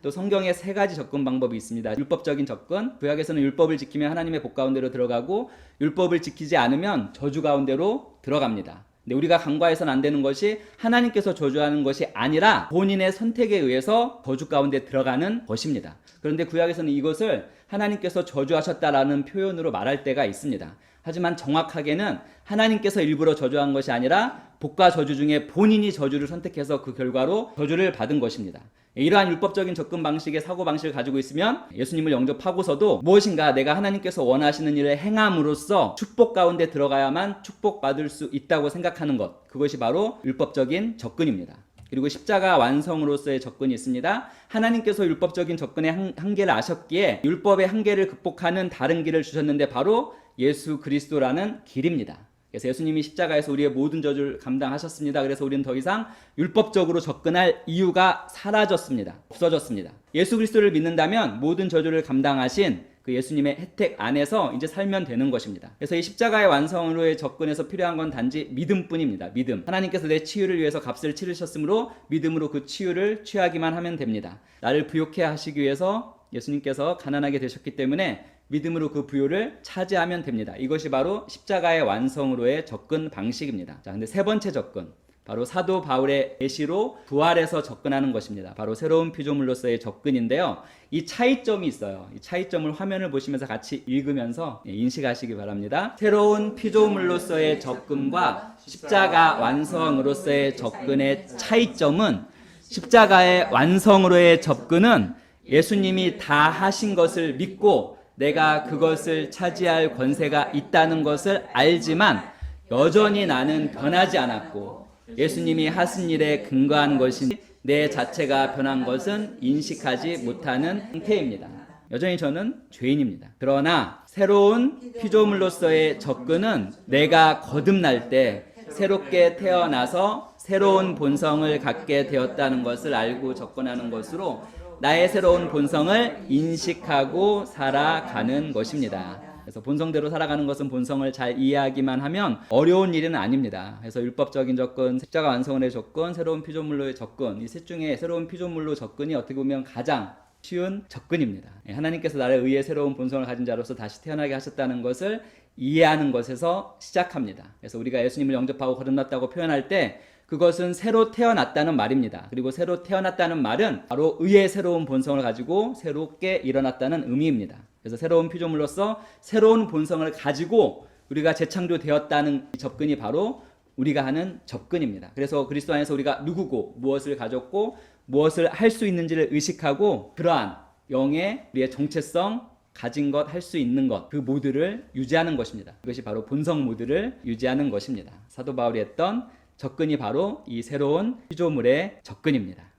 또 성경에 세 가지 접근 방법이 있습니다. 율법적인 접근, 구약에서는 율법을 지키면 하나님의 복 가운데로 들어가고 율법을 지키지 않으면 저주 가운데로 들어갑니다. 근데 우리가 간과해서는 안 되는 것이 하나님께서 저주하는 것이 아니라 본인의 선택에 의해서 저주 가운데 들어가는 것입니다. 그런데 구약에서는 이것을 하나님께서 저주하셨다라는 표현으로 말할 때가 있습니다. 하지만 정확하게는 하나님께서 일부러 저주한 것이 아니라 복과 저주 중에 본인이 저주를 선택해서 그 결과로 저주를 받은 것입니다. 이러한 율법적인 접근 방식의 사고방식을 가지고 있으면 예수님을 영접하고서도 무엇인가 내가 하나님께서 원하시는 일을 행함으로써 축복 가운데 들어가야만 축복받을 수 있다고 생각하는 것, 그것이 바로 율법적인 접근입니다. 그리고 십자가 완성으로서의 접근이 있습니다. 하나님께서 율법적인 접근의 한계를 아셨기에 율법의 한계를 극복하는 다른 길을 주셨는데 바로 예수 그리스도라는 길입니다. 그래서 예수님이 십자가에서 우리의 모든 저주를 감당하셨습니다. 그래서 우리는 더 이상 율법적으로 접근할 이유가 사라졌습니다. 없어졌습니다. 예수 그리스도를 믿는다면 모든 저주를 감당하신 그 예수님의 혜택 안에서 이제 살면 되는 것입니다. 그래서 이 십자가의 완성으로의 접근에서 필요한 건 단지 믿음뿐입니다. 믿음. 하나님께서 내 치유를 위해서 값을 치르셨으므로 믿음으로 그 치유를 취하기만 하면 됩니다. 나를 부욕해 하시기 위해서 예수님께서 가난하게 되셨기 때문에 믿음으로 그 부요를 차지하면 됩니다. 이것이 바로 십자가의 완성으로의 접근 방식입니다. 자, 근데 세 번째 접근. 바로 사도 바울의 계시로 부활해서 접근하는 것입니다. 바로 새로운 피조물로서의 접근인데요. 이 차이점이 있어요. 이 차이점을 화면을 보시면서 같이 읽으면서 인식하시기 바랍니다. 새로운 피조물로서의 접근과 십자가 완성으로서의 접근의 차이점은 십자가의 완성으로의 접근은 예수님이 다 하신 것을 믿고 내가 그것을 차지할 권세가 있다는 것을 알지만 여전히 나는 변하지 않았고 예수님이 하신 일에 근거한 것이니 내 자체가 변한 것은 인식하지 못하는 상태입니다. 여전히 저는 죄인입니다. 그러나 새로운 피조물로서의 접근은 내가 거듭날 때 새롭게 태어나서 새로운 본성을 갖게 되었다는 것을 알고 접근하는 것으로 나의 새로운 본성을 인식하고 살아가는 것입니다. 그래서 본성대로 살아가는 것은 본성을 잘 이해하기만 하면 어려운 일은 아닙니다. 그래서 율법적인 접근, 십자가 완성의 접근, 새로운 피조물로의 접근, 이 셋 중에 새로운 피조물로 접근이 어떻게 보면 가장 쉬운 접근입니다. 하나님께서 나를 의해 새로운 본성을 가진 자로서 다시 태어나게 하셨다는 것을 이해하는 것에서 시작합니다. 그래서 우리가 예수님을 영접하고 거듭났다고 표현할 때 그것은 새로 태어났다는 말입니다. 그리고 새로 태어났다는 말은 바로 의의 새로운 본성을 가지고 새롭게 일어났다는 의미입니다. 그래서 새로운 피조물로서 새로운 본성을 가지고 우리가 재창조되었다는 접근이 바로 우리가 하는 접근입니다. 그래서 그리스도 안에서 우리가 누구고 무엇을 가졌고 무엇을 할 수 있는지를 의식하고 그러한 영의 우리의 정체성 가진 것, 할 수 있는 것, 그 모드를 유지하는 것입니다. 그것이 바로 본성 모드를 유지하는 것입니다. 사도 바울이 했던 접근이 바로 이 새로운 피조물의 접근입니다.